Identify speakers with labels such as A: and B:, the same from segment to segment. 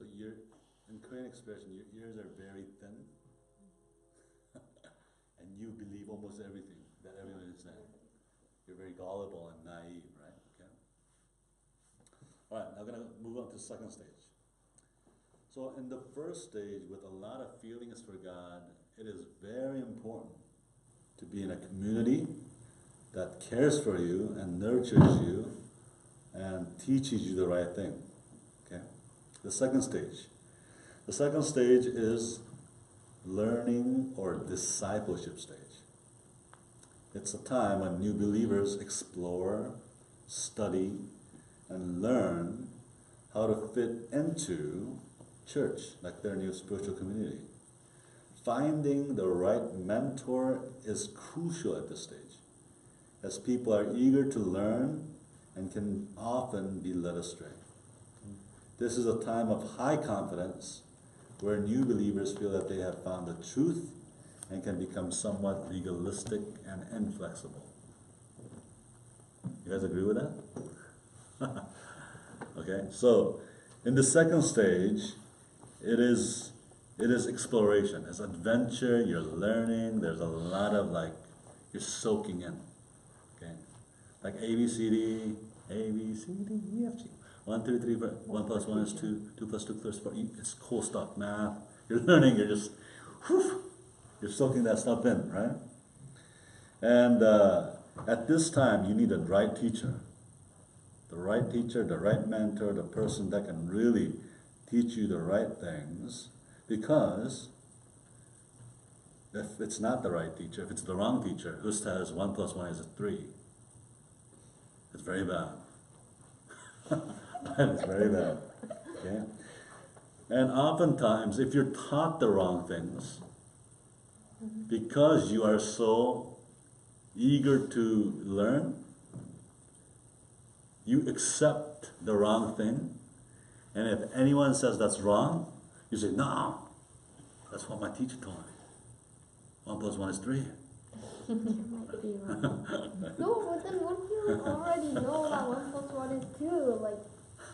A: So in Korean expression, your ears are very thin, and you believe almost everything that everyone is saying. You're very gullible and naive, right? Okay. All right, now we're going to move on to the second stage. So in the first stage, with a lot of feelings for God, it is very important to be in a community that cares for you and nurtures you and teaches you the right thing. Okay? The second stage. The second stage is learning or discipleship stage. It's a time when new believers explore, study, and learn how to fit into church, like their new spiritual community. Finding the right mentor is crucial at this stage, as people are eager to learn and can often be led astray. This is a time of high confidence where new believers feel that they have found the truth and can become somewhat legalistic and inflexible. You guys agree with that? Okay, so in the second stage, it is exploration, it's adventure, you're learning, there's a lot of you're soaking in. Okay? Like A, B, C, D, E, F, G. 1, 2, 3, 4, 1 plus 1 is 2, 2 plus 2 plus 4. It's cool stuff, math. You're learning, you're just, you're soaking that stuff in, right? And at this time, you need the right teacher. The right teacher, the right mentor, the person that can really teach you the right things. Because if it's not the right teacher, if it's the wrong teacher, who says 1 plus 1 is 3? It's very bad. It's very bad. Okay? And oftentimes, if you're taught the wrong things, because you are so eager to learn, you accept the wrong thing, and if anyone says that's wrong, you say, no, that's what my teacher told me. 1 plus 1 is 3.
B: You might be wrong. No, but then what if you already know that 1 plus 1 is 2? Like,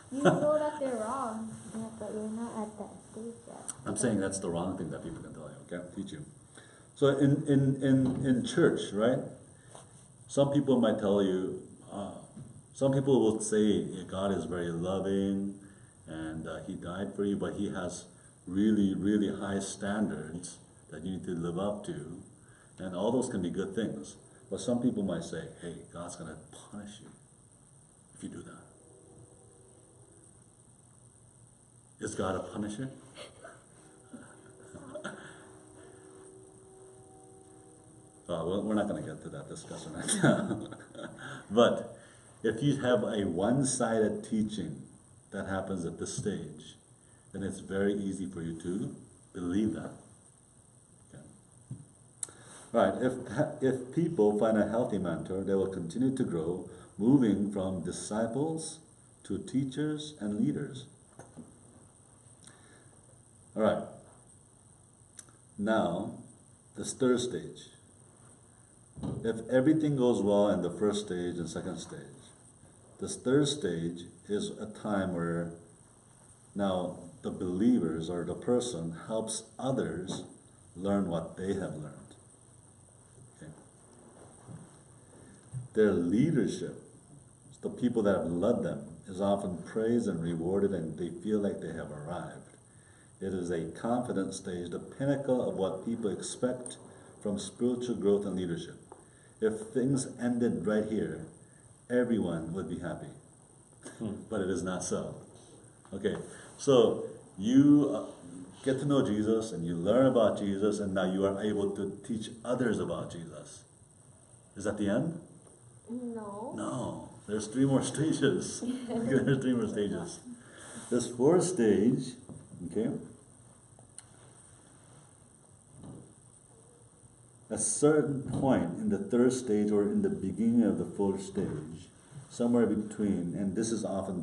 B: you know that they're wrong. Yeah, but you're not at that stage yet.
A: I'm saying that's the wrong thing that people can tell you, okay? Teach you. So in church, right? Some people might tell you, some people will say God is very loving and He died for you, but He has really, really high standards that you need to live up to. And all those can be good things. But some people might say, hey, God's going to punish you if you do that. Is God a punisher? Well, we're not going to get to that discussion right now. But if you have a one-sided teaching that happens at this stage, then it's very easy for you to believe that. Okay. Right, if people find a healthy mentor, they will continue to grow, moving from disciples to teachers and leaders. All right. Now, this third stage. If everything goes well in the first stage and second stage, this third stage is a time where now the believers or the person helps others learn what they have learned. Okay. Their leadership, the people that have led them, is often praised and rewarded, and they feel like they have arrived. It is a confident stage, the pinnacle of what people expect from spiritual growth and leadership. If things ended right here, everyone would be happy. But it is not so. Okay, so you get to know Jesus and you learn about Jesus, and now you are able to teach others about Jesus. Is that the end?
B: No.
A: No. There's 3 more stages. There's 3 more stages. This fourth stage, okay, a certain point in the third stage or in the beginning of the fourth stage, somewhere between, and this is often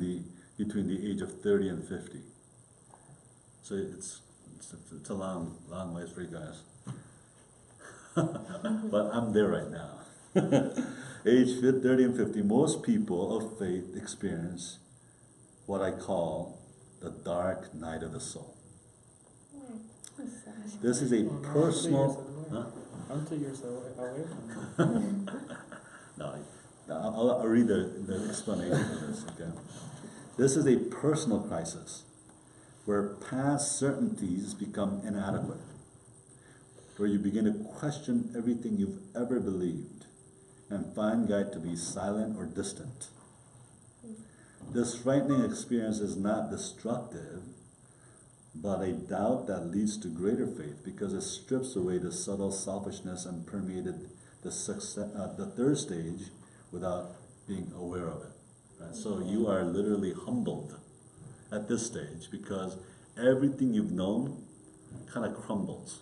A: between the age of 30 and 50. So it's a long ways for you guys. But I'm there right now. Age 30 and 50, most people of faith experience what I call the dark night of the soul.
B: Sad.
A: This is a personal... Huh?
C: I'm 2 years away from
A: No, I'll read the explanation of this, okay? This is a personal crisis where past certainties become inadequate, where you begin to question everything you've ever believed and find God to be silent or distant. This frightening experience is not destructive, but a doubt that leads to greater faith because it strips away the subtle selfishness and permeated the third stage without being aware of it. Right? So you are literally humbled at this stage because everything you've known kind of crumbles.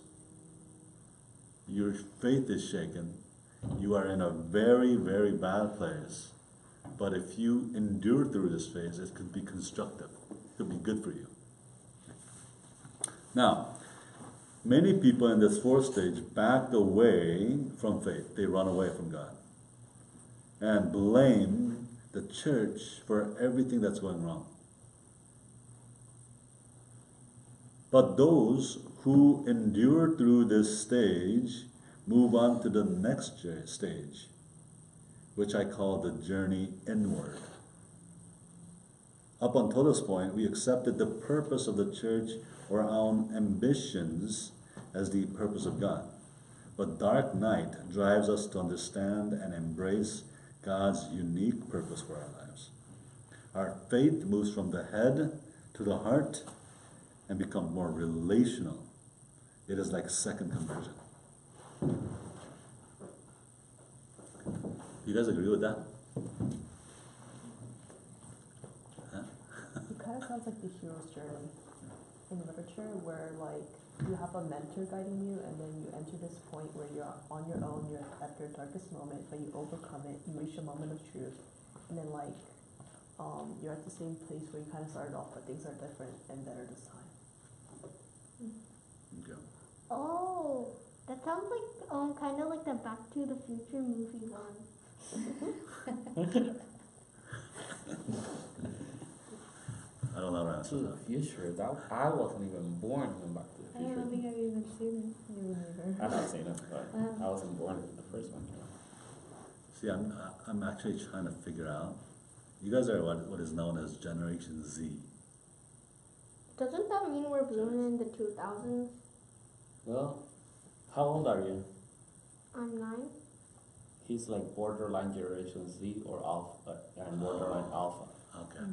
A: Your faith is shaken. You are in a very, very bad place. But if you endure through this phase, it could be constructive. It could be good for you. Now, many people in this fourth stage back away from faith. They run away from God and blame the church for everything that's going wrong. But those who endure through this stage move on to the next stage, which I call the journey inward. Up until this point, we accepted the purpose of the church or our own ambitions as the purpose of God. But dark night drives us to understand and embrace God's unique purpose for our lives. Our faith moves from the head to the heart and becomes more relational. It is like second conversion. You guys agree with that? Huh?
D: It kind of sounds like the hero's journey in literature, where like you have a mentor guiding you, and then you enter this point where you're on your own, you're at your darkest moment, but you overcome it, you reach a moment of truth, and then like you're at the same place where you kind of started off, but things are different and better this time.
A: Okay.
B: Oh, that sounds like kind of like the Back to the Future movie one.
A: I don't know how to answer
C: To the
A: that.
C: future. That I wasn't even born when Back to the
B: I
C: Future.
B: don't think I've even seen
D: You neither.
C: I have seen it, but I wasn't born when the first one came out.
A: See, I'm actually trying to figure out. You guys are what is known as Generation Z.
B: it. Doesn't that mean we're born in the 2000s?
C: Well, how old are you?
B: I'm 9.
C: He's like borderline Generation Z or Alpha, and borderline Alpha.
A: Okay.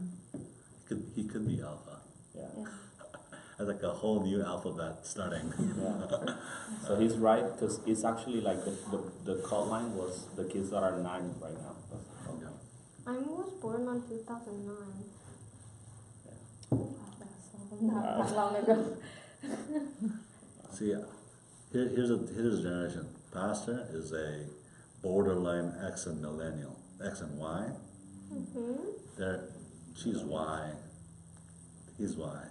A: He could be Alpha.
C: Yeah.
B: Yeah.
A: That's like a whole new alphabet starting.
C: Yeah. So he's right, because it's actually like the call line was the kids that are 9 right now.
A: Okay.
B: I was born on 2009.
D: Not that long ago.
A: See, here's a generation. Pastor is a borderline X and millennial. X and Y. She's Y. He's Y.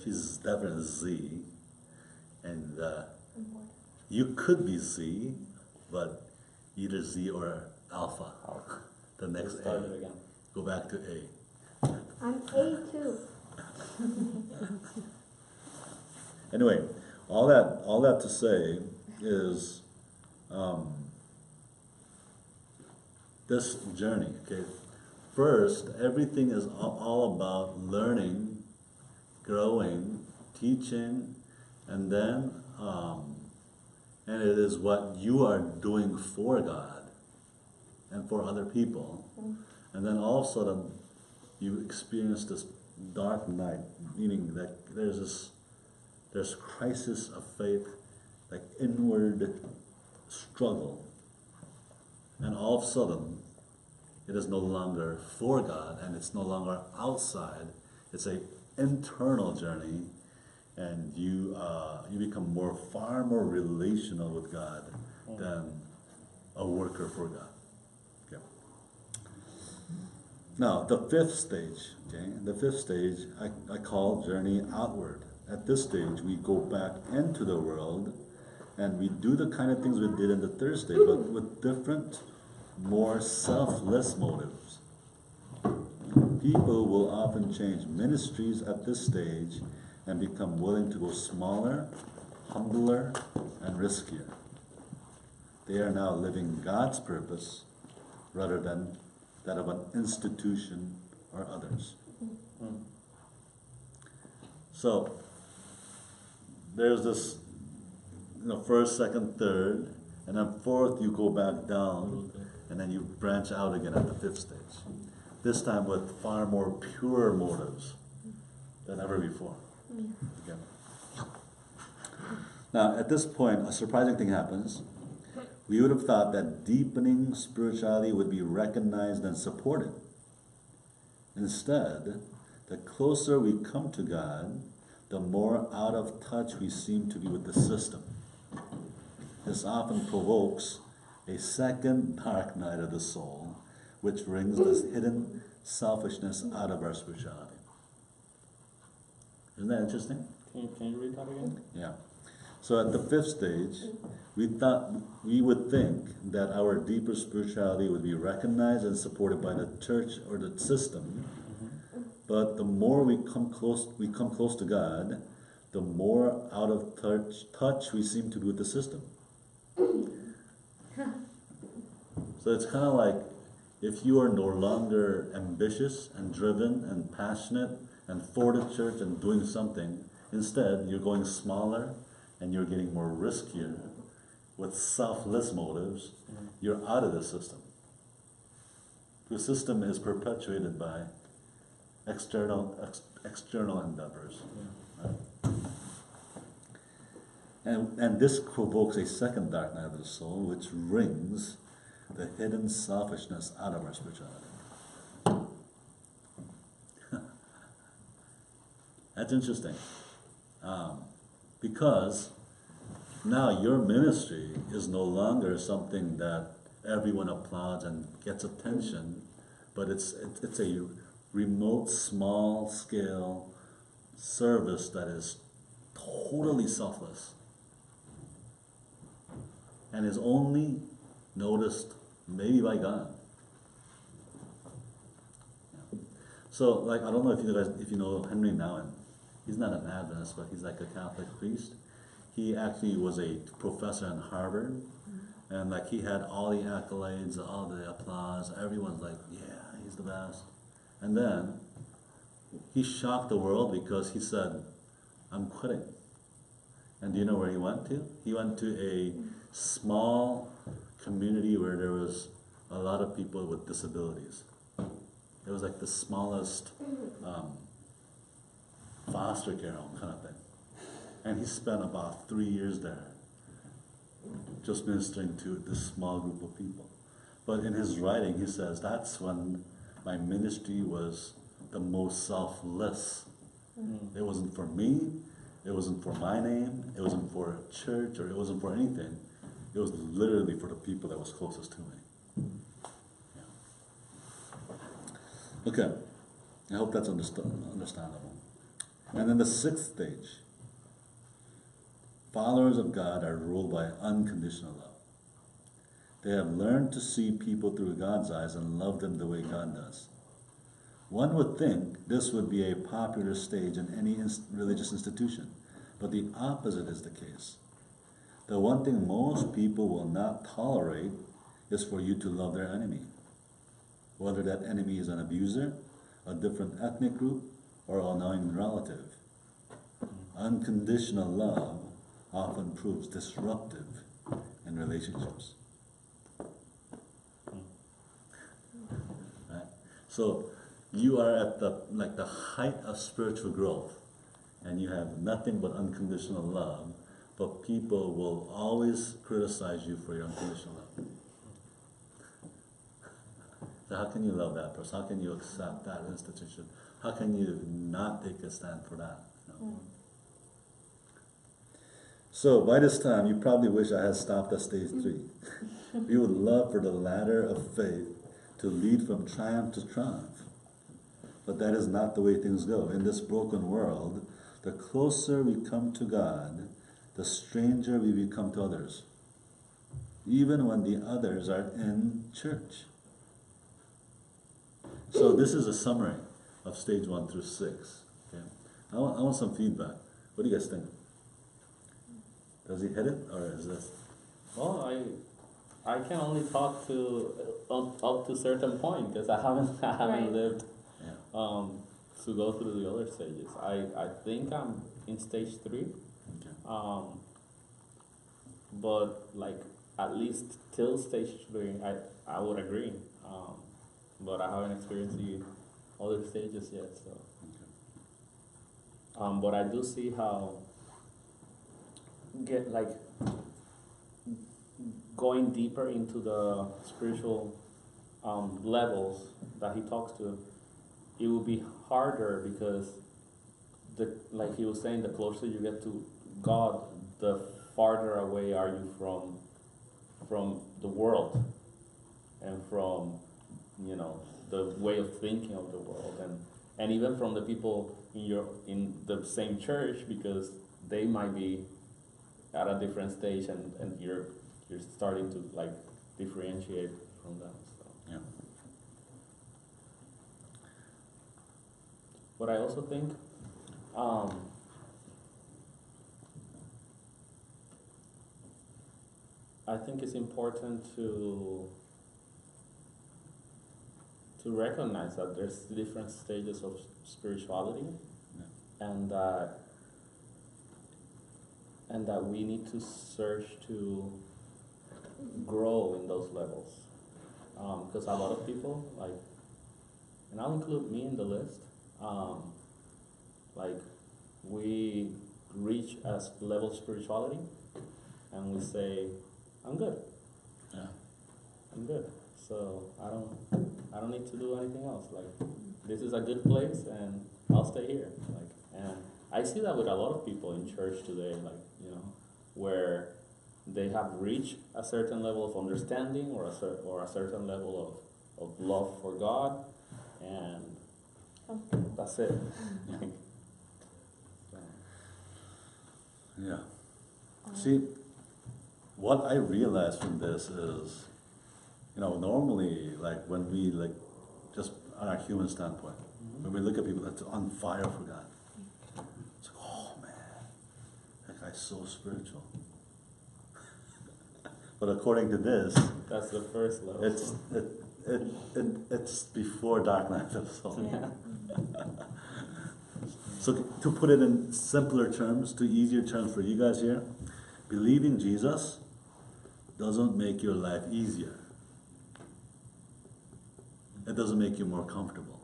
A: She's definitely Z. And you could be Z, but either Z or Alpha. The next
C: Start
A: A.
C: it again.
A: Go back to A.
B: I'm A2.
A: Anyway, all that to say is this journey, okay? First, everything is all about learning, growing, teaching, and then and it is what you are doing for God and for other people. And then all of a sudden you experience this dark night, meaning that there's crisis of faith, like inward struggle. And all of a sudden, it is no longer for God, and it's no longer outside. It's an internal journey, and you become far more relational with God than a worker for God. Okay. Now, the fifth stage, okay? The fifth stage I call journey outward. At this stage, we go back into the world, and we do the kind of things we did in the third stage, but with different, more selfless motives. people will often change ministries at this stage and become willing to go smaller, humbler, and riskier. They are now living God's purpose rather than that of an institution or others. So, there's this, first, second, third, and then fourth you go back down, and then you branch out again at the fifth stage. This time with far more pure motives than ever before. Okay. Now, at this point, a surprising thing happens. We would have thought that deepening spirituality would be recognized and supported. Instead, the closer we come to God, the more out of touch we seem to be with the system. This often provokes a second dark night of the soul, which brings this hidden selfishness out of our spirituality. Isn't that interesting?
C: Can you read that again?
A: Yeah. So at the fifth stage, we would think that our deeper spirituality would be recognized and supported by the church or the system. But the more we come close to God, the more out of touch we seem to be with the system. So it's kind of like if you are no longer ambitious and driven and passionate and for the church and doing something, instead you're going smaller and you're getting more riskier with selfless motives, you're out of the system. The system is perpetuated by external endeavors. Right? And this provokes a second dark night of the soul, which wrings the hidden selfishness out of our spirituality. That's interesting. Because now your ministry is no longer something that everyone applauds and gets attention, but it's a remote, small-scale service that is totally selfless and is only noticed maybe by God. Yeah. So, like, I don't know if you know Henry Nouwen. He's not an Adventist, but he's like a Catholic priest. He actually was a professor in Harvard, and like he had all the accolades, all the applause. Everyone's like, yeah, he's the best. And then he shocked the world because he said, I'm quitting. And do you know where he went to? He went to a small community where there was a lot of people with disabilities. It was like the smallest foster care home kind of thing. And he spent about 3 years there just ministering to this small group of people. But in his writing, he says, that's when my ministry was the most selfless. It wasn't for me, it wasn't for my name, it wasn't for church, or it wasn't for anything. It was literally for the people that was closest to me. Yeah. Okay, I hope that's understandable. And then the sixth stage. Followers of God are ruled by unconditional love. They have learned to see people through God's eyes and love them the way God does. One would think this would be a popular stage in any religious institution, but the opposite is the case. The one thing most people will not tolerate is for you to love their enemy, whether that enemy is an abuser, a different ethnic group, or an annoying relative. Unconditional love often proves disruptive in relationships. Right? So you are at the height of spiritual growth, and you have nothing but unconditional love, but people will always criticize you for your unconditional love. So how can you love that person? How can you accept that institution? How can you not take a stand for that? So by this time, you probably wish I had stopped at stage 3. We would love for the ladder of faith to lead from triumph to triumph. But that is not the way things go. In this broken world, the closer we come to God, the stranger we become to others, even when the others are in church. So this is a summary. of stage 1 through 6. Okay, I want some feedback. What do you guys think? Does he hit it, or is this?
C: Well, I can only talk to up to certain point because I haven't
B: Right.
C: lived
A: Yeah.
C: to go through the other stages. I think I'm in stage 3.
A: Okay.
C: But like at least till stage 3, I would agree. But I haven't experienced the other stages yet, so.
A: Okay.
C: But I do see how going deeper into the spiritual levels that he talks to, it will be harder because like he was saying, the closer you get to God, the farther away are you from the world and from the way of thinking of the world, and even from the people in the same church, because they might be at a different stage and you're starting to like differentiate from them. So.
A: Yeah.
C: But I also think I think it's important to recognize that there's different stages of spirituality,
A: Yeah.
C: and that we need to search to grow in those levels, because a lot of people, like, and I'll include me in the list, like we reach a level of spirituality and we say, I'm good.
A: Yeah.
C: I'm good. So I don't need to do anything else. Like, this is a good place and I'll stay here. Like, and I see that with a lot of people in church today, like, where they have reached a certain level of understanding or a certain level of love for God, and that's it.
A: Yeah. See, what I realized from this is, normally, like when we just on our human standpoint, when we look at people that's on fire for God, it's like, oh man, that guy's so spiritual. But according to this,
C: That's the first level.
A: it's before dark night of the soul.
C: Yeah.
A: So to put it in simpler terms, to easier terms for you guys here, believing Jesus doesn't make your life easier. It doesn't make you more comfortable,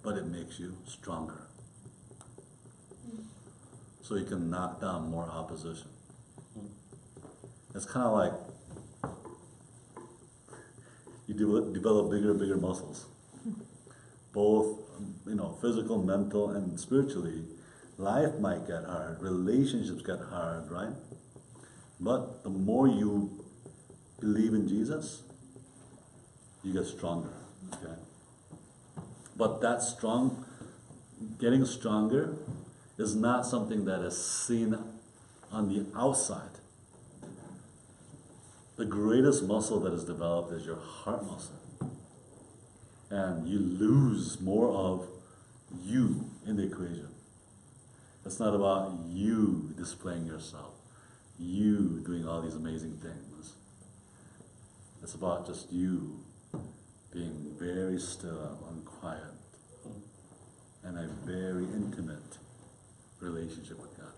A: but it makes you stronger. So you can knock down more opposition. It's kind of like you develop bigger muscles, both physical, mental, and spiritually. Life might get hard, relationships get hard, right? But the more you believe in Jesus, you get stronger. Okay. But getting stronger is not something that is seen on the outside. The greatest muscle that is developed is your heart muscle. And you lose more of you in the equation. It's not about you displaying yourself, you doing all these amazing things. It's about just you being very still and quiet, and a very intimate relationship with God.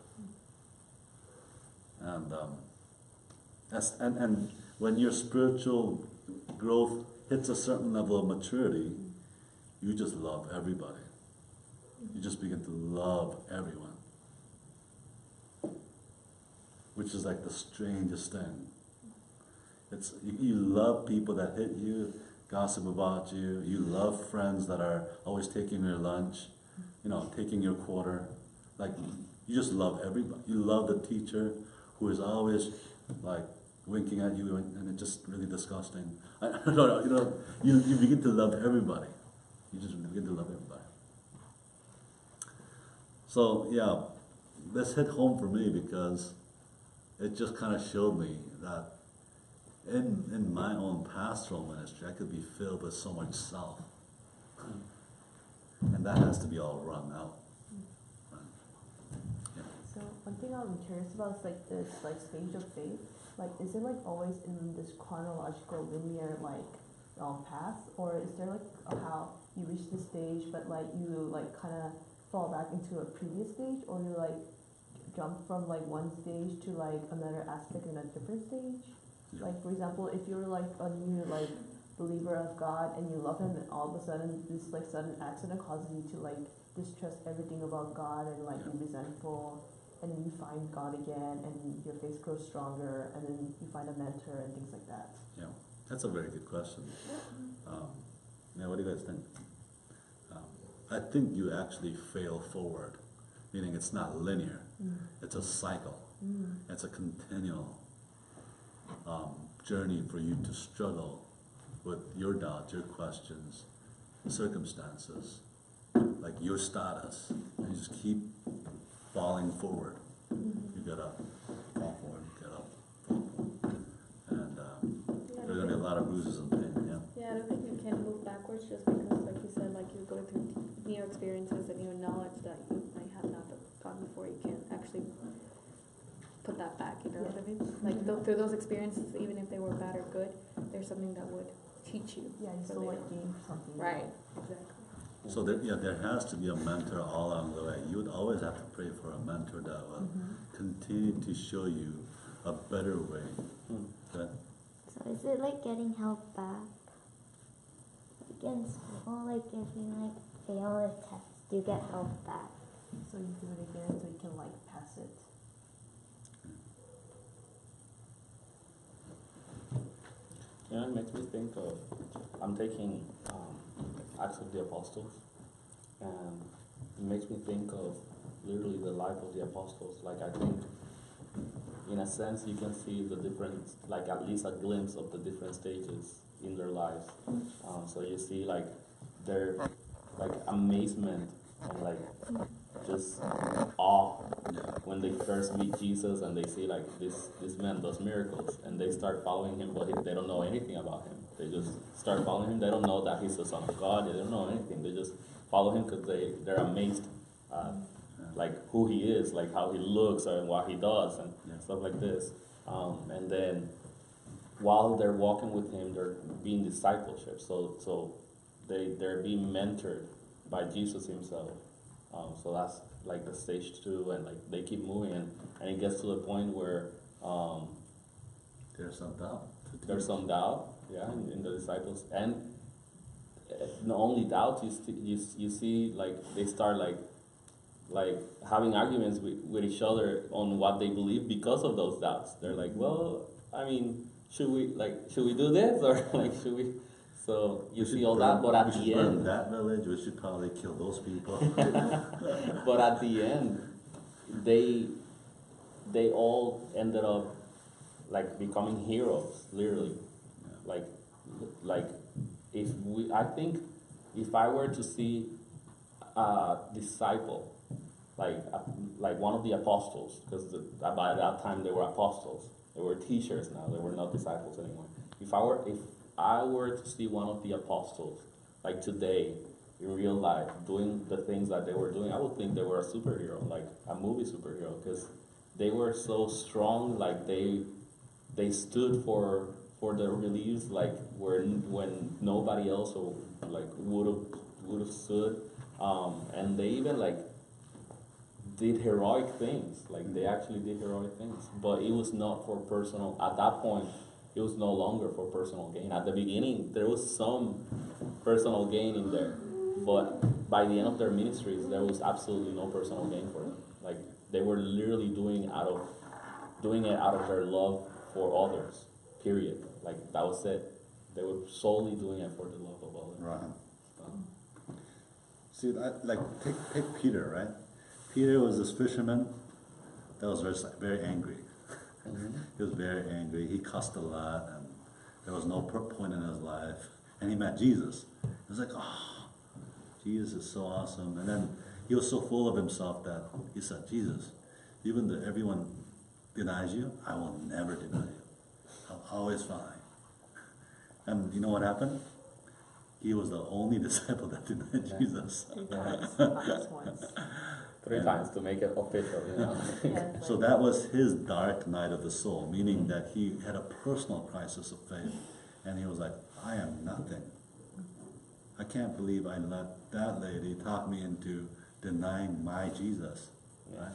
A: And when your spiritual growth hits a certain level of maturity, you just love everybody. You just begin to love everyone, which is like the strangest thing. It's you love people that hit you, gossip about you. You love friends that are always taking your lunch, taking your quarter. Like, you just love everybody. You love the teacher who is always like winking at you, and it's just really disgusting. You begin to love everybody. You just begin to love everybody. So yeah, this hit home for me because it just kind of showed me that in my own pastoral ministry, I could be filled with so much self. and that has to be all run out. Right? Yeah.
D: So one thing I'm curious about is like this like stage of faith. Like, is it like always in this chronological linear like path, or is there like how you reach this stage but like you like kind of fall back into a previous stage, or you like jump from like one stage to like another aspect in a different stage?
A: Yeah.
D: Like for example, if you're like a new like believer of God and you love Him, and all of a sudden this like sudden accident causes you to like distrust everything about God and like be resentful, and then you find God again and your faith grows stronger, and then you find a mentor and things like that.
A: Yeah, that's a very good question. Yeah, what do you guys think? I think you actually fail forward, meaning it's not linear. It's a cycle. It's a continual journey for you to struggle with your doubts, your questions, circumstances, like your status, and you just keep falling forward. You get up, fall forward, get up, fall forward. And there's going to be a lot of bruises and pain, yeah.
E: Yeah, I don't think you can move backwards just because, like you said, like you're going through new experiences and new knowledge that you might have not gotten before. You can't actually put that back, you know what I mean? Like through those experiences, even if they were bad or good, there's something that would teach you.
D: Yeah, you still like gain something.
E: Right, exactly.
A: So there has to be a mentor all along the way. You would always have to pray for a mentor that will continue to show you a better way. Okay?
B: So is it like getting held back? Like in school, like if you like fail a test, you get held back.
D: So you do it again so you can like pass it.
C: Yeah, it makes me think of, I'm taking Acts of the Apostles, and it makes me think of literally the life of the apostles. Like, I think, in a sense, you can see the different, like at least a glimpse of the different stages in their lives. So you see like their like amazement and like just awe when they first meet Jesus and they see like this man does miracles, and they start following him, but they don't know anything about him. They just start following him. They don't know that he's the Son of God. They don't know anything. They just follow him because they're amazed like who he is, like how he looks and what he does and stuff like this. And then while they're walking with him, they're being discipleship. So they're being mentored by Jesus himself. So that's like the stage 2, and like they keep moving, and it gets to the point where
A: There's some doubt.
C: there's some doubt, in the disciples, and not only doubt, you see like they start like having arguments with each other on what they believe because of those doubts. They're like, well, I mean, should we do this, or like should we? So you see all that, but at the end,
A: that village, we should probably kill those people.
C: but at the end, they all ended up like becoming heroes, literally. Like I think if I were to see a disciple, like one of the apostles, because by that time they were apostles, they were teachers now, they were not disciples anymore. If I were to see one of the apostles, like today, in real life, doing the things that they were doing, I would think they were a superhero, like a movie superhero, because they were so strong, like they stood for their beliefs, like when nobody else would have stood, and they even like did heroic things, like they actually did heroic things, but it was not for personal, at that point, it was no longer for personal gain. At the beginning, there was some personal gain in there, but by the end of their ministries, there was absolutely no personal gain for them. Like they were literally doing it out of their love for others. Period. Like that was it. They were solely doing it for the love of others.
A: Right. See, take Peter, right? Peter was this fisherman that was very angry. He was very angry. He cussed a lot, and there was no point in his life. And he met Jesus. He was like, oh, Jesus is so awesome. And then he was so full of himself that he said, Jesus, even though everyone denies you, I will never deny you. I'll always find. And you know what happened? he was the only disciple that denied Jesus.
D: 3 times, not just once.
C: 3 times to make it official, you know.
D: Yeah, it's
A: So
D: like-
A: that was his dark night of the soul, meaning that he had a personal crisis of faith. And he was like, I am nothing. I can't believe I let that lady talk me into denying my Jesus. Right?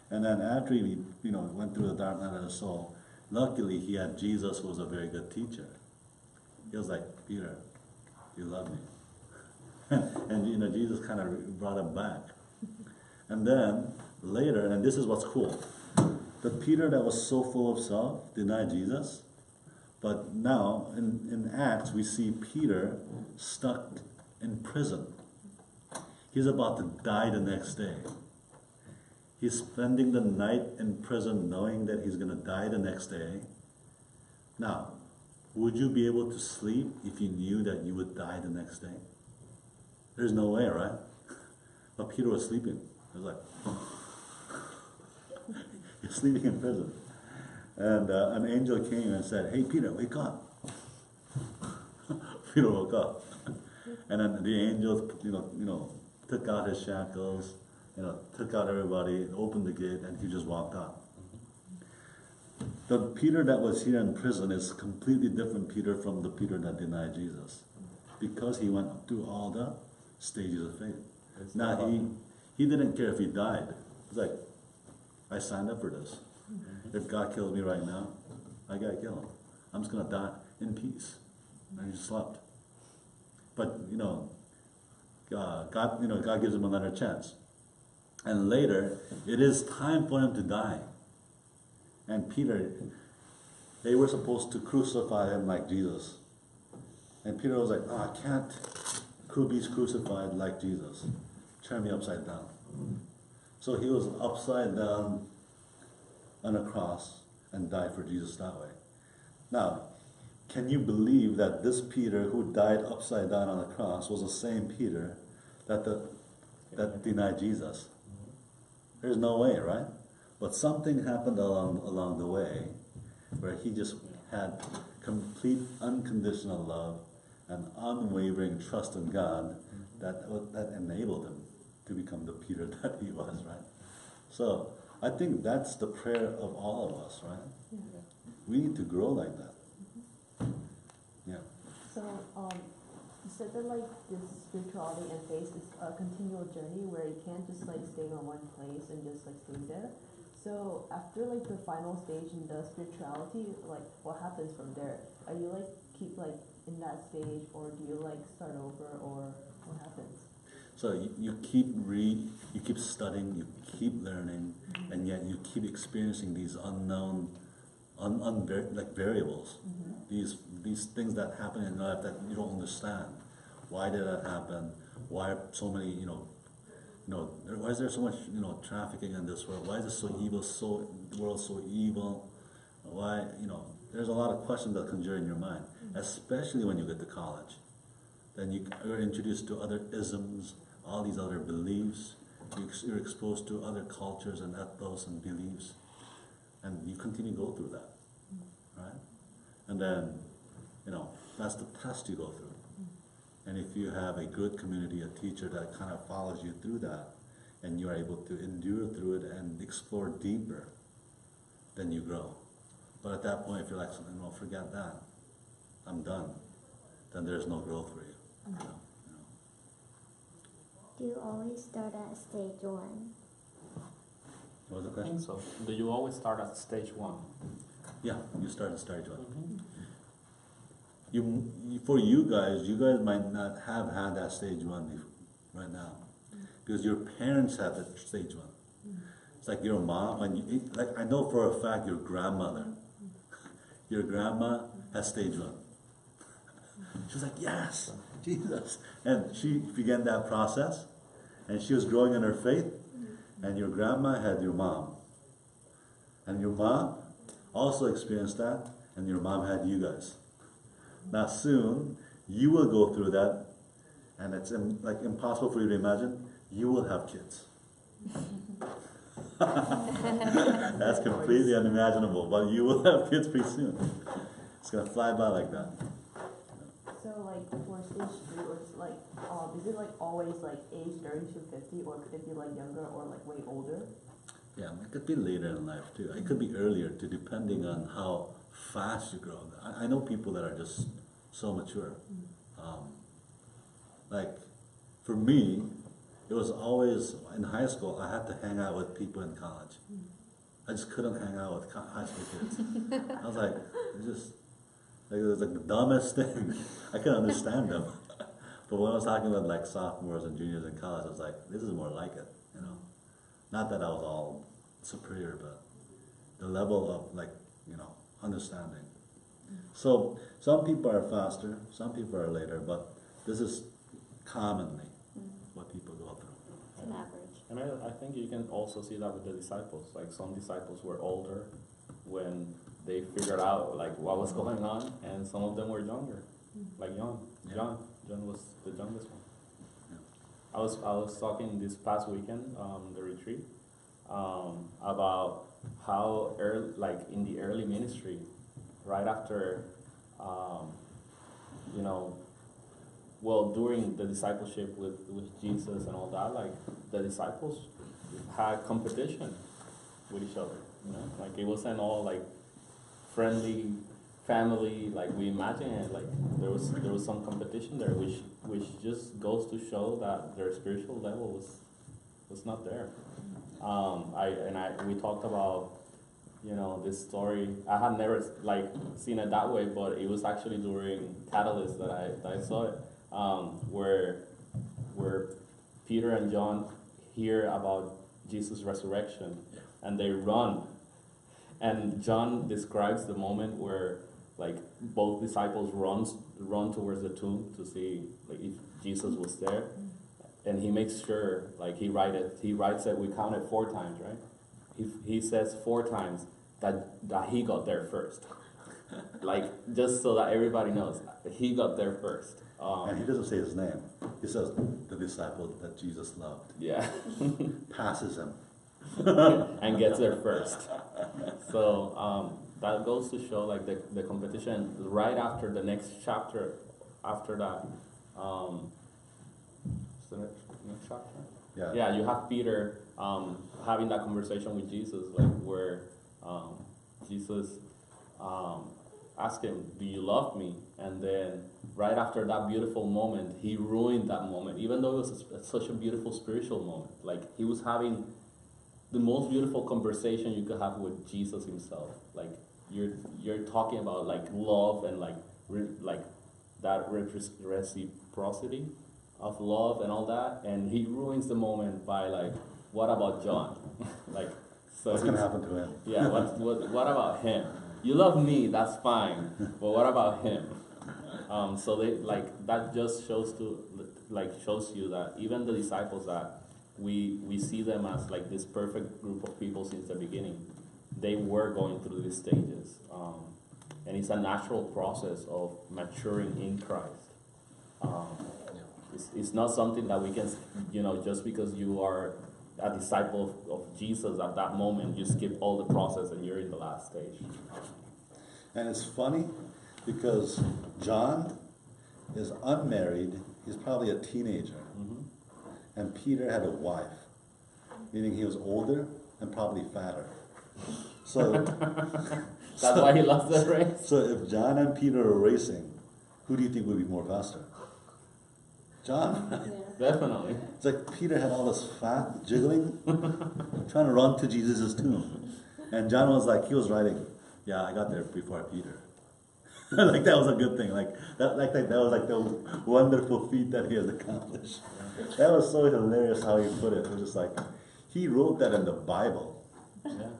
A: And then after he, went through the dark night of the soul, luckily he had Jesus, who was a very good teacher. He was like, Peter, you love me. And Jesus kind of brought him back. And then later, and this is what's cool, the Peter that was so full of self denied Jesus. But now in Acts we see Peter stuck in prison. He's about to die the next day. He's spending the night in prison knowing that he's going to die the next day. Now, would you be able to sleep if you knew that you would die the next day? There's no way, right? But Peter was sleeping. He was like, he's sleeping in prison. And an angel came and said, hey, Peter, wake up. Peter woke up. And then the angels, took out his shackles, took out everybody, opened the gate, and he just walked out. The Peter that was here in prison is completely different Peter from the Peter that denied Jesus, because he went through all the stages of faith. Now he didn't care if he died. He's like, I signed up for this. If God kills me right now, I gotta kill him. I'm just gonna die in peace. And he just slept. But God gives him another chance. And later, it is time for him to die. And Peter, they were supposed to crucify him like Jesus. And Peter was like, I can't be crucified like Jesus. Turn me upside down. So he was upside down on a cross and died for Jesus that way. Now, can you believe that this Peter who died upside down on the cross was the same Peter that denied Jesus? There's no way, right? But something happened along the way where he just had complete unconditional love and unwavering trust in God that enabled him to become the Peter that he was, right? So I think that's the prayer of all of us, right?
D: Yeah.
A: We need to grow like that. Yeah.
D: So, you said that like this spirituality and faith is a continual journey where you can't just like stay in one place and just like stay there. So after like the final stage in the spirituality, like what happens from there? Are you like keep like in that stage, or do you like start over, or what happens?
A: So you keep studying, you keep learning, and yet you keep experiencing these unknown, like variables. These things that happen in life that you don't understand. Why did that happen? Why are so many, why is there so much, trafficking in this world? Why is it so evil? The world's so evil. Why, there's a lot of questions that conjure in your mind, especially when you get to college. Then you're introduced to other isms, all these other beliefs. You're exposed to other cultures and ethos and beliefs, and you continue to go through that, right? And then, that's the test you go through. And if you have a good community, a teacher that kind of follows you through that, and you're able to endure through it and explore deeper, then you grow. But at that point, if you're like, forget that, I'm done, then there's no growth for you.
B: Do you always start at stage 1?
A: What was the
C: I
A: question?
C: think so. Do you always start at stage 1?
A: Yeah, you start at stage 1. For you guys might not have had that stage 1 right now, because your parents had that stage 1. It's like your mom, I know for a fact your grandmother, your grandma has stage 1. She was like, yes, Jesus. And she began that process, and she was growing in her faith, and your grandma had your mom. And your mom also experienced that, and your mom had you guys. Now soon, you will go through that, and it's impossible for you to imagine, you will have kids. That's completely unimaginable, but you will have kids pretty soon. It's going to fly by like that.
D: So like for stage 3, or it's like, is it like always like age 30 to 50, or could it be like younger or like way older?
A: Yeah, it could be later in life too. It could be earlier too, depending on how fast you grow. I know people that are just so mature. Like, for me, it was always, in high school, I had to hang out with people in college. I just couldn't hang out with high school kids. I was like, it was like the dumbest thing. I couldn't understand them. But when I was talking about like sophomores and juniors in college, I was like, this is more like it, you know. Not that I was all superior, but the level of like, you know, understanding. So some people are faster, some people are later, but this is commonly what people go through.
E: It's an average.
C: And I think you can also see that with the disciples. Like some disciples were older when they figured out like what was going on, and some of them were younger, like John.
A: Yeah.
C: John was the youngest one.
A: Yeah.
C: I was talking this past weekend, the retreat, about how early, like in the early ministry, right after, you know, well, during the discipleship with Jesus and all that, like the disciples had competition with each other, you know, like it wasn't all like friendly family like we imagine it. Like there was some competition there, which just goes to show that their spiritual level was not there. We talked about, you know, this story. I had never like seen it that way, but it was actually during Catalyst that I saw it, where Peter and John hear about Jesus' resurrection, and they run. And John describes the moment where like both disciples run towards the tomb to see like if Jesus was there, and he makes sure like he writes it. We counted 4 times, right? He says 4 times that he got there first, like just so that everybody knows he got there first.
A: And he doesn't say his name. He says the disciple that Jesus loved.
C: Yeah.
A: Passes him.
C: And gets there first. So that goes to show like the competition right after the next chapter. After that, is the next chapter?
A: Yeah.
C: Yeah, you have Peter having that conversation with Jesus, like where Jesus asked him, "Do you love me?" And then right after that beautiful moment, he ruined that moment, even though it was such a beautiful spiritual moment. Like he was having the most beautiful conversation you could have with Jesus himself. Like you're talking about like love and like that reciprocity of love and all that, and he ruins the moment by like, what about John? Like, so
A: What's gonna happen to him?
C: Yeah, what about him? You love me, that's fine, but what about him? So they like that just shows you that even the disciples that we see them as like this perfect group of people since the beginning, they were going through these stages, and it's a natural process of maturing in Christ. It's not something that we can, you know, just because you are a disciple of Jesus at that moment, you skip all the process and you're in the last stage.
A: And it's funny because John is unmarried. He's probably a teenager.
C: Mm-hmm.
A: And Peter had a wife, meaning he was older and probably fatter. So
C: That's why he lost the race.
A: So if John and Peter are racing, who do you think would be more faster? John.
C: Definitely.
A: It's like Peter had all this fat jiggling, trying to run to Jesus' tomb. And John was like, he was writing, yeah, I got there before Peter. Like that was a good thing. That was like the wonderful feat that he has accomplished. That was so hilarious how he put it. It was just like, he wrote that in the Bible.
C: Yeah.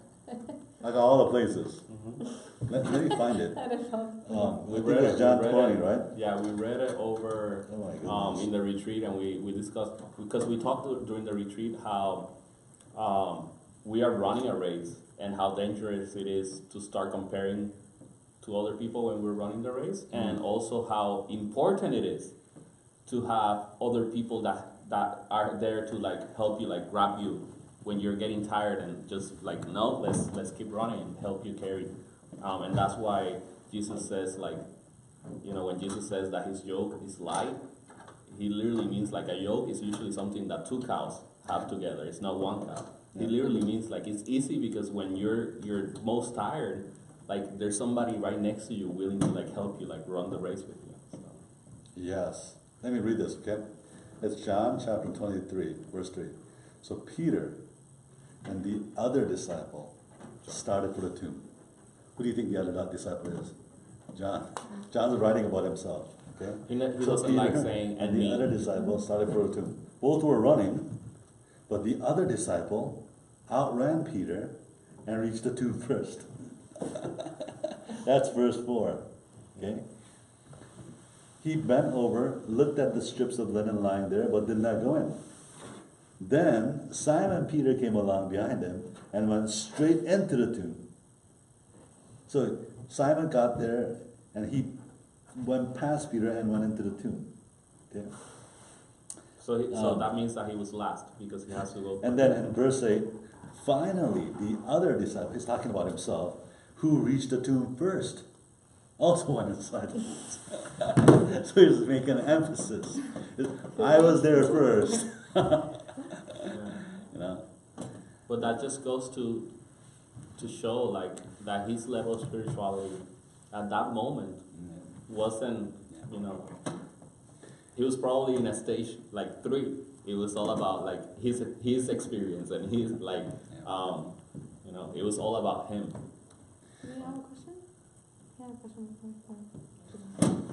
A: Like all the places.
C: Mm-hmm.
A: Let me find it.
E: I don't know.
A: I think it was John 20, right?
C: Yeah, we read it over
A: Oh my goodness.
C: in the retreat, and we discussed, because we talked during the retreat how we are running a race and how dangerous it is to start comparing to other people when we're running the race, and also how important it is to have other people that are there to like help you, like grab you when you're getting tired, and just like, no, let's keep running and help you carry. And that's why Jesus says like, You know, when Jesus says that his yoke is light, he literally means like a yoke is usually something that two cows have together. It's not one cow. He literally means like it's easy because when you're most tired, like there's somebody right next to you willing to like help you, like run the race with you. So.
A: Yes. Let me read this, okay? It's John chapter 23, verse 3. So Peter and the other disciple started for the tomb. Who do you think the other disciple is? John. John's writing about himself, okay?
C: He doesn't like saying,
A: and the other disciple started for the tomb. Both were running, but the other disciple outran Peter and reached the tomb first. That's verse 4, okay? He bent over, looked at the strips of linen lying there, but did not go in. Then Simon Peter came along behind him and went straight into the tomb. So Simon got there and he went past Peter and went into the tomb. Okay.
C: So that means that he was last because he has to go.
A: And then in verse 8, finally the other disciple, he's talking about himself, who reached the tomb first, also went inside. So he's making an emphasis. I was there first. You know?
C: But that just goes to show like that his level of spirituality at that moment wasn't, you know, he was probably in a stage like 3. It was all about like his experience and his like you know, it was all about him.
E: Do you have a question? Yeah, a question.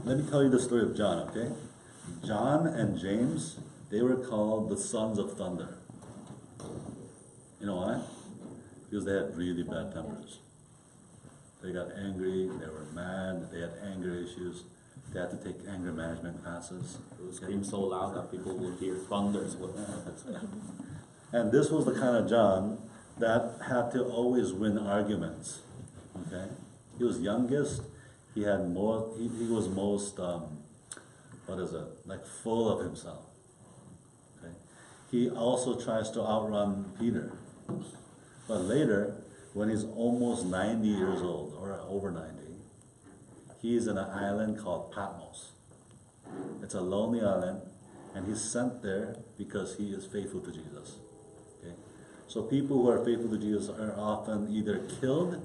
A: Let me tell you the story of John, okay? John and James, they were called the sons of thunder. You know why? Because they had really bad tempers. They got angry, they were mad, they had anger issues. They had to take anger management classes.
C: It would scream so loud that people would hear thunders.
A: And this was the kind of John that had to always win arguments. Okay? He was youngest. He had more, he was most, like full of himself. Okay? He also tries to outrun Peter. But later, when he's almost 90 years old, or over 90, he's in an island called Patmos. It's a lonely island, and he's sent there because he is faithful to Jesus. Okay? So people who are faithful to Jesus are often either killed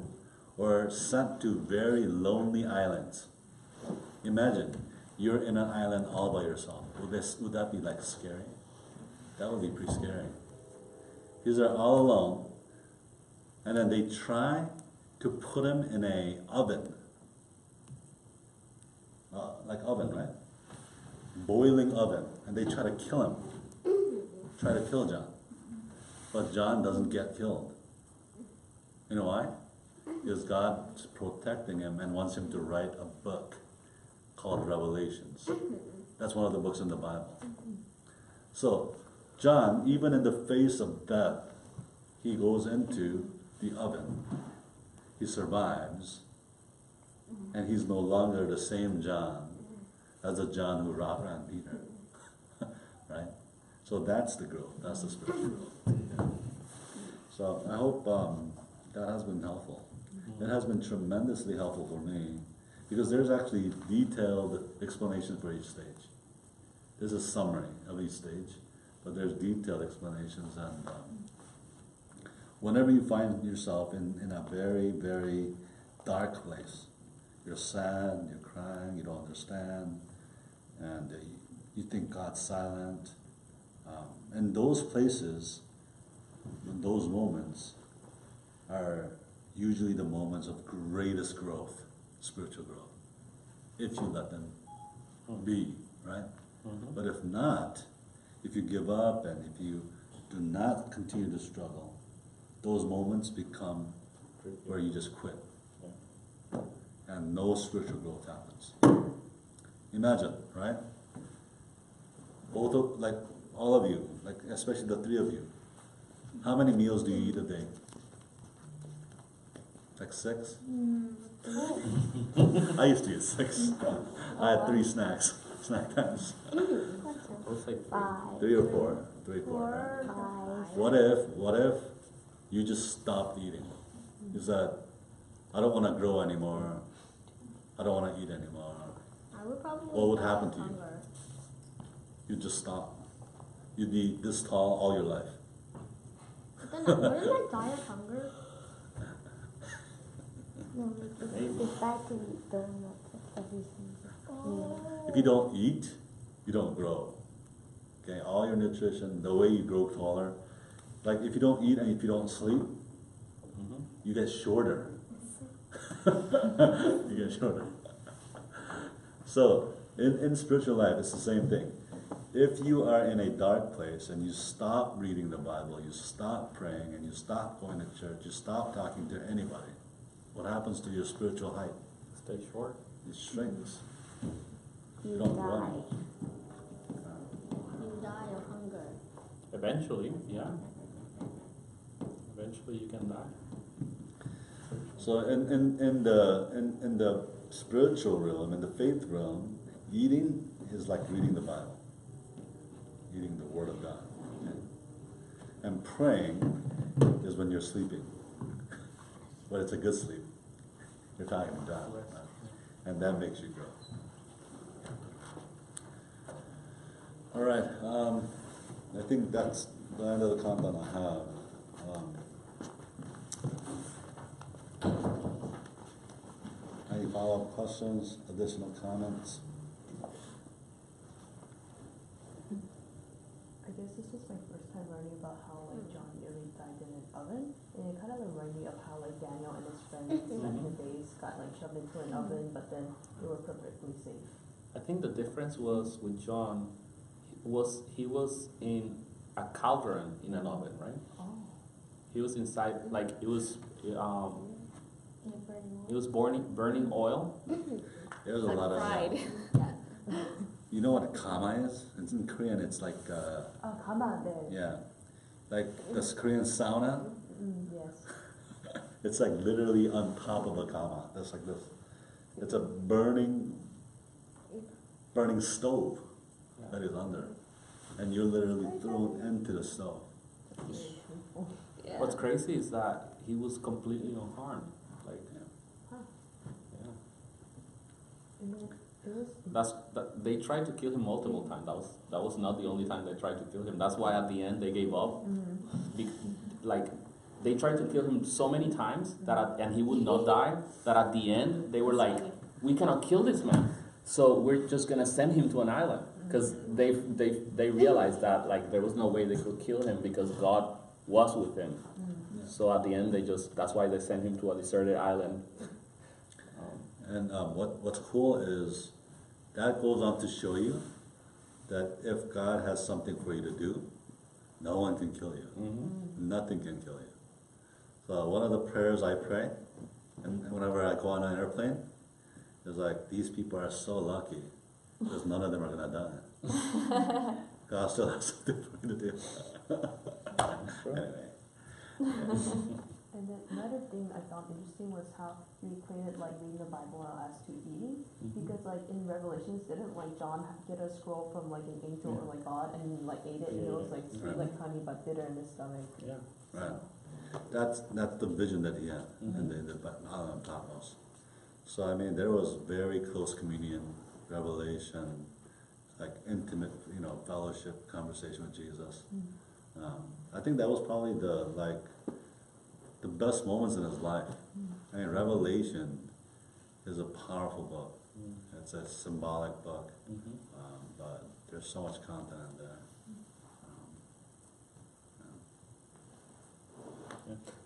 A: or sent to very lonely islands. Imagine, you're in an island all by yourself. Would that be like scary? That would be pretty scary. He's there all alone, and then they try to put him in a oven. Like oven, right? Boiling oven. And they try to kill him. Try to kill John. But John doesn't get killed. You know why? Because God's protecting him and wants him to write a book called Revelations. That's one of the books in the Bible. So, John, even in the face of death, he goes into the oven. He survives. And he's no longer the same John as the John who outran Peter. Right? So that's the growth. That's the spiritual growth. Yeah. So I hope that has been helpful. It has been tremendously helpful for me because there's actually detailed explanations for each stage. There's a summary of each stage, but there's detailed explanations. And whenever you find yourself in a very, very dark place, you're sad, you're crying, you don't understand, and you think God's silent. And those places, those moments, are usually the moments of greatest growth, spiritual growth, if you let them be, right? Mm-hmm. But if not, if you give up and if you do not continue to struggle, those moments become where you just quit. And no spiritual growth happens. Imagine, right? Both of, like all of you, like especially the 3 of you, how many meals do you eat a day? Like 6? I used to eat 6. I had 3 snacks, snack times.
C: Like
B: 5.
A: 3 or 4? 3, 4. Right? What if you just stopped eating? You said, I don't want to grow anymore. I don't want to eat anymore.
B: I would probably.
A: What would
B: die
A: happen
B: of
A: to you?
B: hunger.
A: You just stop. You'd be this tall all your life.
B: But then wouldn't I die of hunger? No, like it's bad to eat donuts every single meal.
A: If you don't eat, you don't grow. Okay, all your nutrition, the way you grow taller, like if you don't eat and if you don't sleep, you get shorter. You get shorter. So, in spiritual life, it's the same thing. If you are in a dark place and you stop reading the Bible, you stop praying, and you stop going to church, you stop talking to anybody, what happens to your spiritual height?
C: Stay short.
A: It shrinks.
B: You
A: don't
B: die.
A: run.
B: You die of hunger.
C: Eventually, yeah. Eventually you can die.
A: So in the spiritual realm, in the faith realm, eating is like reading the Bible, eating the Word of God. Okay? And praying is when you're sleeping, but it's a good sleep. You're talking to God, right? And that makes you grow. All right, I think that's the end of the content I have. Any follow-up questions, additional comments?
D: I guess this was my first time learning about how like John nearly died in an oven, and it kind of reminded me of how like Daniel and his friends back in the days got like shoved into an oven, but then they were perfectly safe.
C: I think the difference was with John, he was in a cauldron in an oven, right?
D: Oh.
C: He was inside, like it was burning oil.
A: There's a
E: Like
A: lot
E: fried.
A: of. You know what a kama is? It's in Korean. It's like
D: Oh, kama,
A: yeah, like this Korean sauna.
D: yes.
A: It's like literally on top of a kama. That's like this. It's a burning stove that is under, and you're literally thrown into the stove.
E: Yeah.
C: What's crazy is that he was completely unharmed. Like, yeah. They tried to kill him multiple times. That was not the only time they tried to kill him. That's why at the end they gave up. They tried to kill him so many times and he would not die. That at the end they were like, we cannot kill this man, so we're just gonna send him to an island, because they realized that like there was no way they could kill him because God was with him. So at the end that's why they sent him to a deserted island.
A: And what's cool is that goes on to show you that if God has something for you to do, no one can kill you. Nothing can kill you. So one of the prayers I pray, and whenever I go on an airplane, is like, these people are so lucky because none of them are going to die. God still has something for me to do. Anyway. Yes.
D: And then another thing I found interesting was how you equated like reading the Bible as to eating, because like in Revelations, didn't like John get a scroll from like an angel or like God and like ate it, and it was like sweet like honey but bitter in his stomach.
C: Yeah.
A: Right. That's the vision that he had in the Patmos. So I mean, there was very close communion, revelation, like intimate, fellowship, conversation with Jesus. I think that was probably the best moments in his life. I mean, Revelation is a powerful book. It's a symbolic book, but there's so much content in there.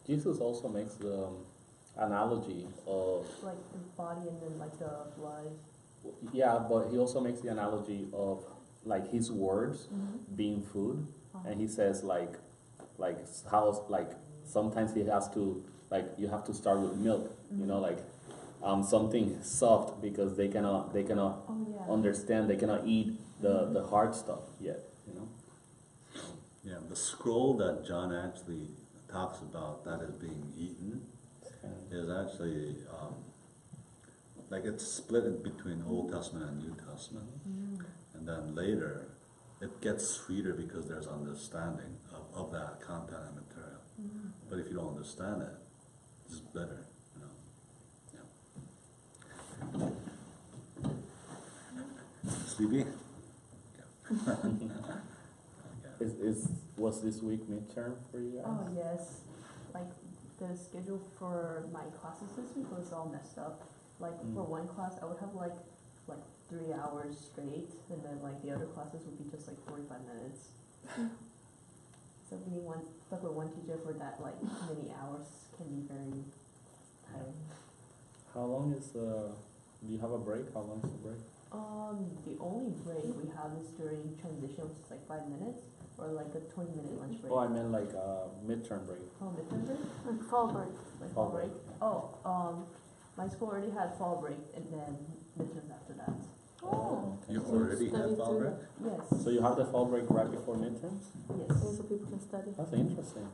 C: Jesus also makes the analogy of,
D: Like the body and then like the blood.
C: yeah, but he also makes the analogy of like his words being food, and he says like how like sometimes he has to, like, you have to start with milk, something soft, because they cannot understand, they cannot eat the hard stuff yet,
A: Yeah, the scroll that John actually talks about that is being eaten is actually like it's split in between Old Testament and New Testament, and then later it gets sweeter because there's understanding of that content and material. But if you don't understand it, it's bitter, Yeah. sleepy?
C: Was this week midterm for you guys?
D: Oh, yes. Like, the schedule for my classes this week was all messed up. Like, for one class, I would have like 3 hours straight, and then like the other classes would be just like 45 minutes. So being stuck with one teacher for that like many hours can be very tiring.
C: How long is do you have a break? How long is the break?
D: The only break we have is during transition, which is like 5 minutes, or like a 20-minute lunch break.
C: Oh, I meant like midterm break.
D: Oh, midterm break?
B: Like fall break.
D: Like
C: Fall
D: fall break?
C: break.
D: Oh, my school already had fall break and then midterms after that.
B: Oh.
C: okay.
A: You
C: So-
A: already had fall break?
D: Yes.
C: So you have the fall break right before midterms?
D: Yes.
E: So people can study.
C: That's interesting.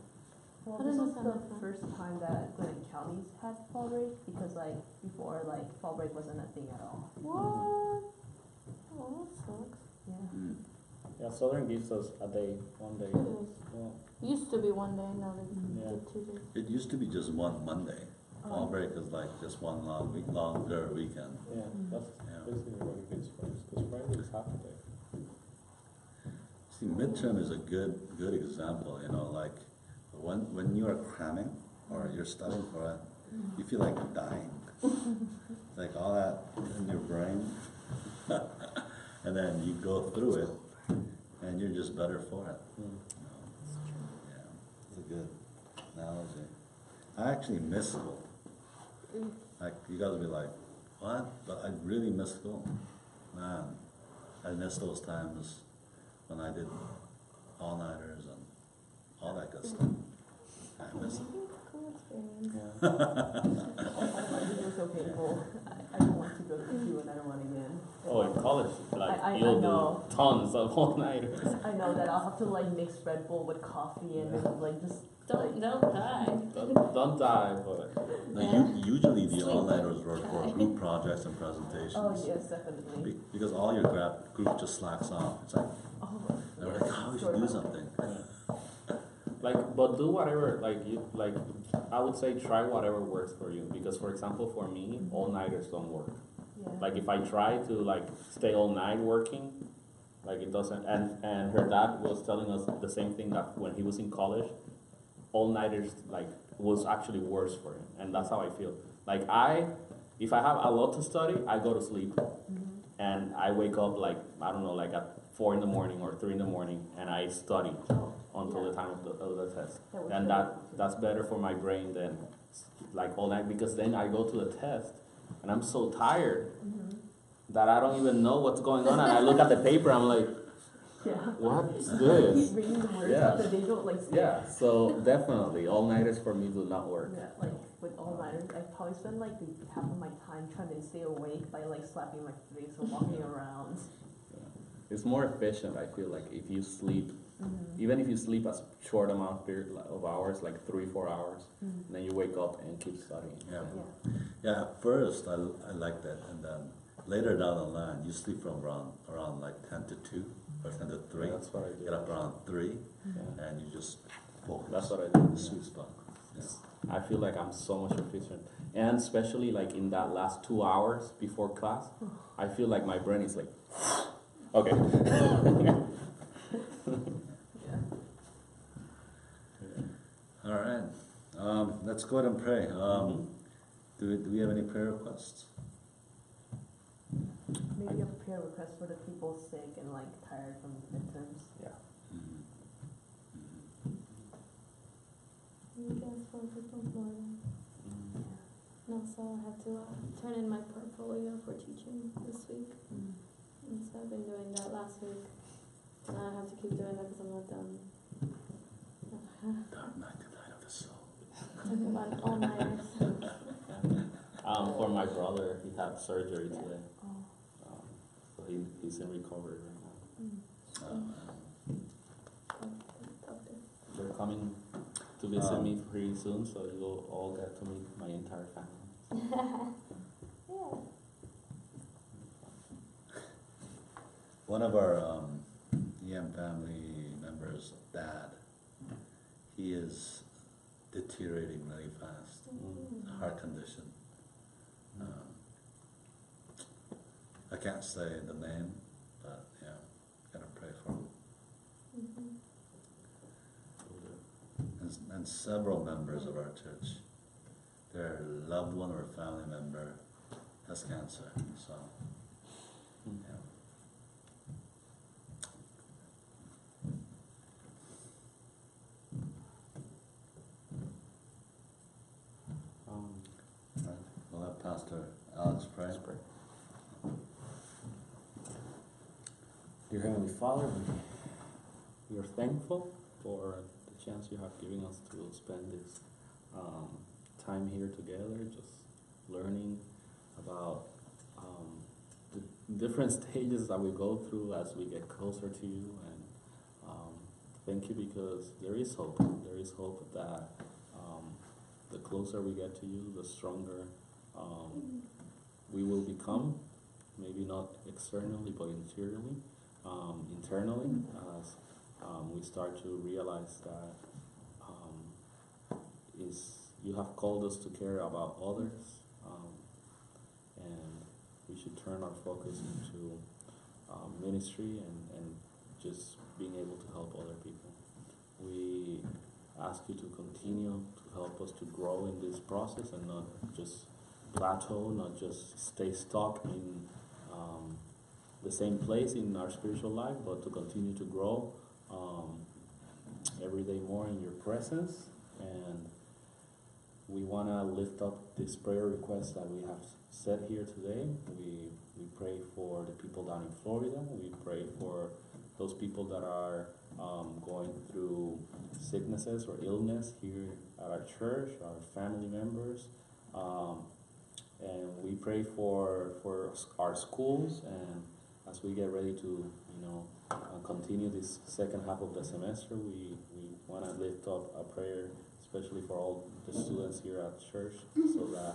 D: Well,
E: I
D: this
E: don't
D: was
E: know
D: the
E: if I'm
D: first time that Gwinnett counties had fall break, because like before, like fall break wasn't a thing at all.
E: What? Oh, that sucks.
D: Yeah.
A: Mm.
C: Yeah, Southern gives us a day, 1 day.
E: It is.
C: Well,
E: Used to be 1 day, now they
C: Yeah.
E: did 2 days.
A: It used to be just one Monday. Fall break is like just one longer weekend.
C: yeah, that's
A: Yeah.
C: basically what it is for us, because Friday is half a day.
A: See, midterm is a good example, you know, like when you are cramming or you're studying for it, you feel like dying. Like all that in your brain. And then you go through it and you're just better for it.
C: Mm.
A: You know? Yeah, it's a good analogy. I actually miss school. Like, you guys will be like, what? But I really miss school. Man, I miss those times when I did all-nighters and all that good stuff. I miss it.
E: Cool experience.
C: Yeah.
D: It was so painful. I don't want to go to school and I don't want again.
C: Oh, in college, like
D: I
C: you'll
D: know.
C: do tons of all-nighters.
D: I know that I'll have to like mix Red Bull with coffee and then like just
E: Don't die.
C: Don't die, but
A: Now, usually the all-nighters were for group projects and presentations.
D: oh yes, definitely.
A: Because all your group just slacks off. It's like,
D: Oh,
A: they were
D: yes.
A: like, oh, we should do something.
C: like, but do whatever, like, I would say try whatever works for you. Because, for example, for me, all-nighters don't work.
D: Yeah.
C: Like, if I try to, like, stay all night working, like, it doesn't, and her dad was telling us the same thing, that when he was in college, all-nighters, like, was actually worse for him. And that's how I feel. Like, if I have a lot to study, I go to sleep. And I wake up, like, I don't know, like at 4 in the morning or 3 in the morning, and I study until the time of the test.
D: That was
C: And
D: very
C: that's better for my brain than like all night, because then I go to the test and I'm so tired that I don't even know what's going on, and I look at the paper, I'm like,
D: Yeah.
C: what's
D: Keep
C: this?
D: reading the words,
C: Yeah.
D: but they don't like stick.
C: Yeah, so definitely all-nighters for me do not work.
D: Yeah, like with all-nighters, I probably spend like half of my time trying to stay awake by like slapping my face and walking around.
C: It's more efficient, I feel like, if you sleep, even if you sleep a short amount of hours, like 3-4 hours, and then you wake up and keep studying.
A: Yeah.
D: Yeah.
A: Yeah, at first I liked that, and then later down the line, you sleep from around like 10 to 2 or 10 to 3.
C: Yeah, that's what I do.
A: Get up around 3,
C: Yeah.
A: and you just focus.
C: That's what I do.
A: Sweet spot. Yeah.
C: I feel like I'm so much efficient, and especially like in that last 2 hours before class, I feel like my brain is like, okay.
D: Yeah.
A: All right. Let's go ahead and pray. Do we have any prayer requests?
D: Maybe a prayer request for the people sick and like tired from midterms.
C: Yeah.
A: Mhm.
E: You guys for people's learning. And also I have to turn in my portfolio for teaching this week. And so I've been doing that last week. And I have to keep doing that because I'm not done.
A: Dark night, the night of the soul.
E: Talking about all-nighters.
C: For my brother, he had surgery today,
D: Oh.
C: so he's in recovery right now. They're coming to visit me pretty soon, so you'll all get to meet my entire family.
E: Yeah.
A: One of our EM family members' dad, he is deteriorating really fast. Heart condition. I can't say the name, and several members of our church, their loved one or family member has cancer. So, yeah. Right. We'll have Pastor Alex pray.
C: Let's pray. Dear Heavenly Father, we are thankful for the chance you have given us to spend this time here together, just learning about the different stages that we go through as we get closer to you. And thank you, because there is hope. There is hope that the closer we get to you, the stronger we will become. Maybe not externally, but internally, as we start to realize that you have called us to care about others, and we should turn our focus into ministry and just being able to help other people. We ask you to continue to help us to grow in this process and not just plateau, not just stay stuck in the same place in our spiritual life, but to continue to grow every day more in your presence. And we want to lift up this prayer request that we have said here today. We pray for the people down in Florida. We pray for those people that are going through sicknesses or illness here at our church, our family members. And we pray for our schools, and as we get ready to, continue this second half of the semester, we want to lift up a prayer, especially for all the students here at church, so that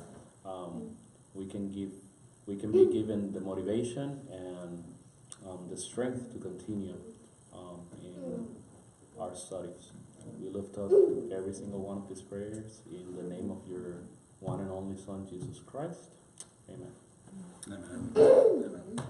C: we can be given the motivation and the strength to continue in our studies. We lift up every single one of these prayers in the name of your one and only Son, Jesus Christ. Amen.
A: Amen. Amen.